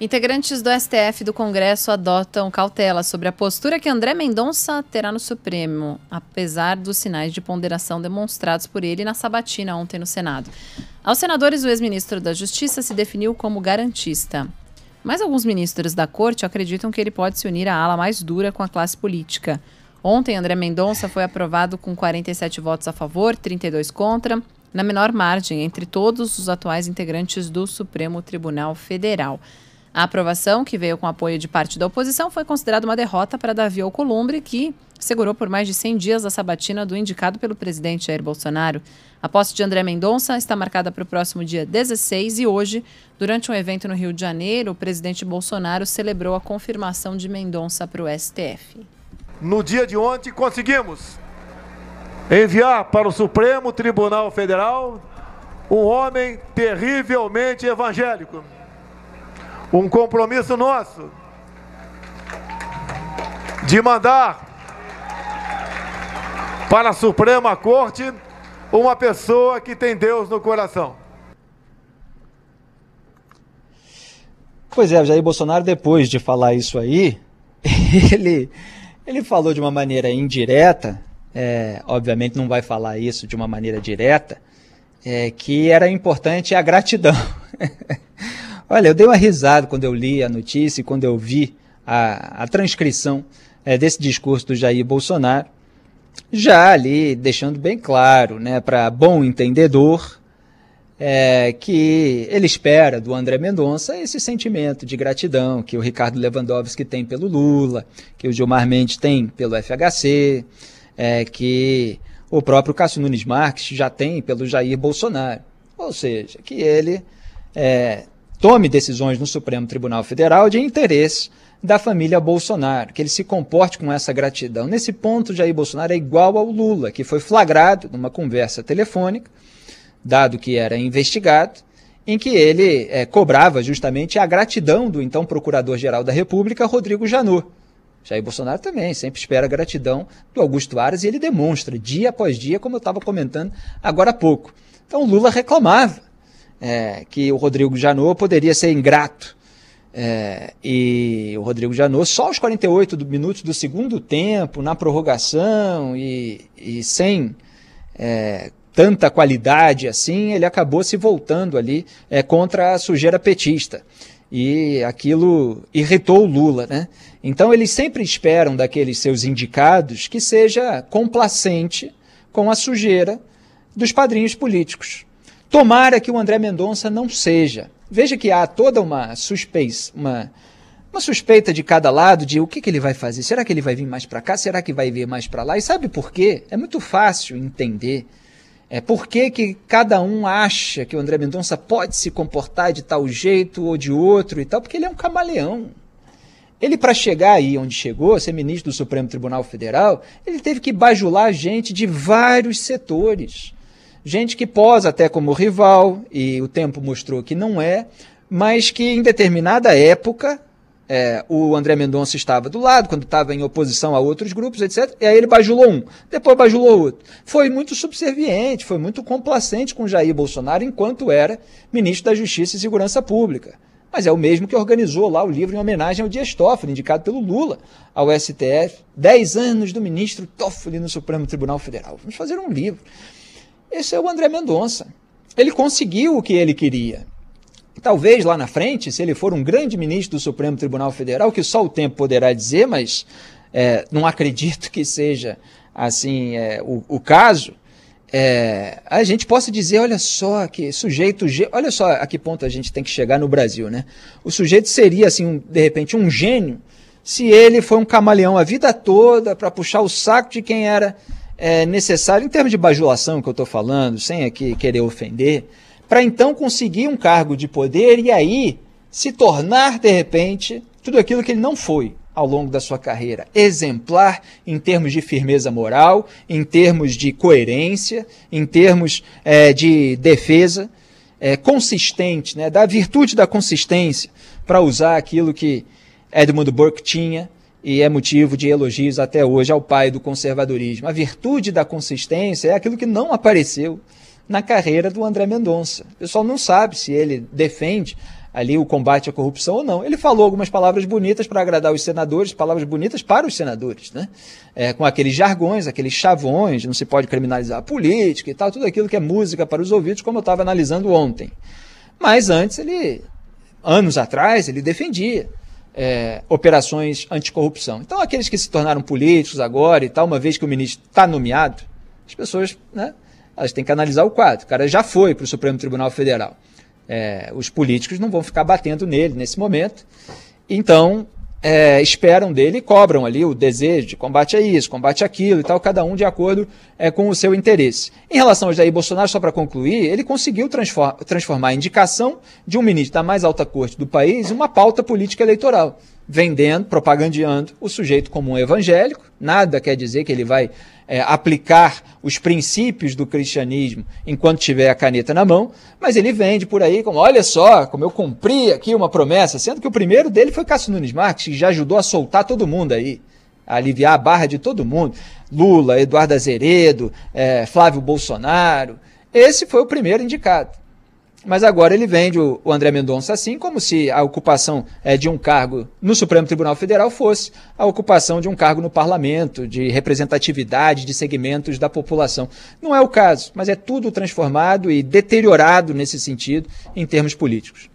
Integrantes do STF do Congresso adotam cautela sobre a postura que André Mendonça terá no Supremo, apesar dos sinais de ponderação demonstrados por ele na sabatina ontem no Senado. Aos senadores, o ex-ministro da Justiça se definiu como garantista. Mas alguns ministros da Corte acreditam que ele pode se unir à ala mais dura com a classe política. Ontem, André Mendonça foi aprovado com 47 votos a favor, 32 contra, na menor margem entre todos os atuais integrantes do Supremo Tribunal Federal. A aprovação, que veio com apoio de parte da oposição, foi considerada uma derrota para Davi Alcolumbre, que segurou por mais de 100 dias a sabatina do indicado pelo presidente Jair Bolsonaro. A posse de André Mendonça está marcada para o próximo dia 16 e hoje, durante um evento no Rio de Janeiro, o presidente Bolsonaro celebrou a confirmação de Mendonça para o STF. No dia de ontem, conseguimos enviar para o Supremo Tribunal Federal um homem terrivelmente evangélico. Um compromisso nosso de mandar para a Suprema Corte uma pessoa que tem Deus no coração. Pois é, Jair Bolsonaro, depois de falar isso aí, ele falou de uma maneira indireta, obviamente não vai falar isso de uma maneira direta, que era importante a gratidão. Olha, eu dei uma risada quando eu li a notícia e quando eu vi a transcrição desse discurso do Jair Bolsonaro, já ali deixando bem claro, né, para bom entendedor, que ele espera do André Mendonça esse sentimento de gratidão que o Ricardo Lewandowski tem pelo Lula, que o Gilmar Mendes tem pelo FHC, que o próprio Cássio Nunes Marques já tem pelo Jair Bolsonaro. Ou seja, que ele tome decisões no Supremo Tribunal Federal de interesse da família Bolsonaro, que ele se comporte com essa gratidão. Nesse ponto, Jair Bolsonaro é igual ao Lula, que foi flagrado numa conversa telefônica, dado que era investigado, em que ele cobrava justamente a gratidão do então Procurador-Geral da República, Rodrigo Janot. Jair Bolsonaro também sempre espera a gratidão do Augusto Aras e ele demonstra dia após dia, como eu estava comentando agora há pouco. Então o Lula reclamava que o Rodrigo Janot poderia ser ingrato. E o Rodrigo Janot, só aos 48 minutos do segundo tempo, na prorrogação e sem tanta qualidade assim, ele acabou se voltando ali contra a sujeira petista. E aquilo irritou o Lula, né? Então eles sempre esperam daqueles seus indicados que seja complacente com a sujeira dos padrinhos políticos. Tomara que o André Mendonça não seja. Veja que há toda uma suspeita de cada lado de o que ele vai fazer. Será que ele vai vir mais para cá? Será que vai vir mais para lá? E sabe por quê? É muito fácil entender. Por que cada um acha que o André Mendonça pode se comportar de tal jeito ou de outro e tal? Porque ele é um camaleão. Ele, para chegar aí onde chegou, ser ministro do Supremo Tribunal Federal, ele teve que bajular gente de vários setores. Gente que posa até como rival, e o tempo mostrou que não mas que em determinada época o André Mendonça estava do lado, quando estava em oposição a outros grupos, etc. E aí ele bajulou um, depois bajulou outro. Foi muito subserviente, foi muito complacente com Jair Bolsonaro enquanto era ministro da Justiça e Segurança Pública. Mas é o mesmo que organizou lá o livro em homenagem ao Dias Toffoli, indicado pelo Lula ao STF. 10 anos do ministro Toffoli no Supremo Tribunal Federal. Vamos fazer um livro. Esse é o André Mendonça. Ele conseguiu o que ele queria. Talvez lá na frente, se ele for um grande ministro do Supremo Tribunal Federal, que só o tempo poderá dizer, mas não acredito que seja assim o caso, a gente possa dizer, olha só que sujeito, olha só a que ponto a gente tem que chegar no Brasil, né? O sujeito seria assim, de repente, um gênio se ele foi um camaleão a vida toda para puxar o saco de quem era necessário, em termos de bajulação que eu estou falando, sem aqui querer ofender, para então conseguir um cargo de poder e aí se tornar, de repente, tudo aquilo que ele não foi ao longo da sua carreira. Exemplar em termos de firmeza moral, em termos de coerência, em termos de defesa, consistente, né, da virtude da consistência, para usar aquilo que Edmund Burke tinha, e é motivo de elogios até hoje ao pai do conservadorismo. A virtude da consistência é aquilo que não apareceu na carreira do André Mendonça. O pessoal não sabe se ele defende ali o combate à corrupção ou não. Ele falou algumas palavras bonitas para agradar os senadores, palavras bonitas para os senadores, né? Com aqueles jargões, aqueles chavões, não se pode criminalizar a política e tal, tudo aquilo que é música para os ouvidos, como eu estava analisando ontem. Mas antes, anos atrás, ele defendia operações anticorrupção. Então, aqueles que se tornaram políticos agora e tal, uma vez que o ministro está nomeado, as pessoas, né, elas têm que analisar o quadro. O cara já foi para o Supremo Tribunal Federal. Os políticos não vão ficar batendo nele nesse momento. Então, esperam dele e cobram ali o desejo de combate a isso, combate àquilo e tal, cada um de acordo com o seu interesse. Em relação ao Jair Bolsonaro, só para concluir, ele conseguiu transformar a indicação de um ministro da mais alta corte do país em uma pauta política eleitoral, vendendo, propagandeando o sujeito como um evangélico. Nada quer dizer que ele vai aplicar os princípios do cristianismo enquanto tiver a caneta na mão, mas ele vende por aí como, olha só, como eu cumpri aqui uma promessa, sendo que o primeiro dele foi Cássio Nunes Marques, que já ajudou a soltar todo mundo aí, a aliviar a barra de todo mundo. Lula, Eduardo Azeredo, Flávio Bolsonaro, esse foi o primeiro indicado. Mas agora ele vende o André Mendonça assim, como se a ocupação de um cargo no Supremo Tribunal Federal fosse a ocupação de um cargo no parlamento, de representatividade de segmentos da população. Não é o caso, mas é tudo transformado e deteriorado nesse sentido em termos políticos.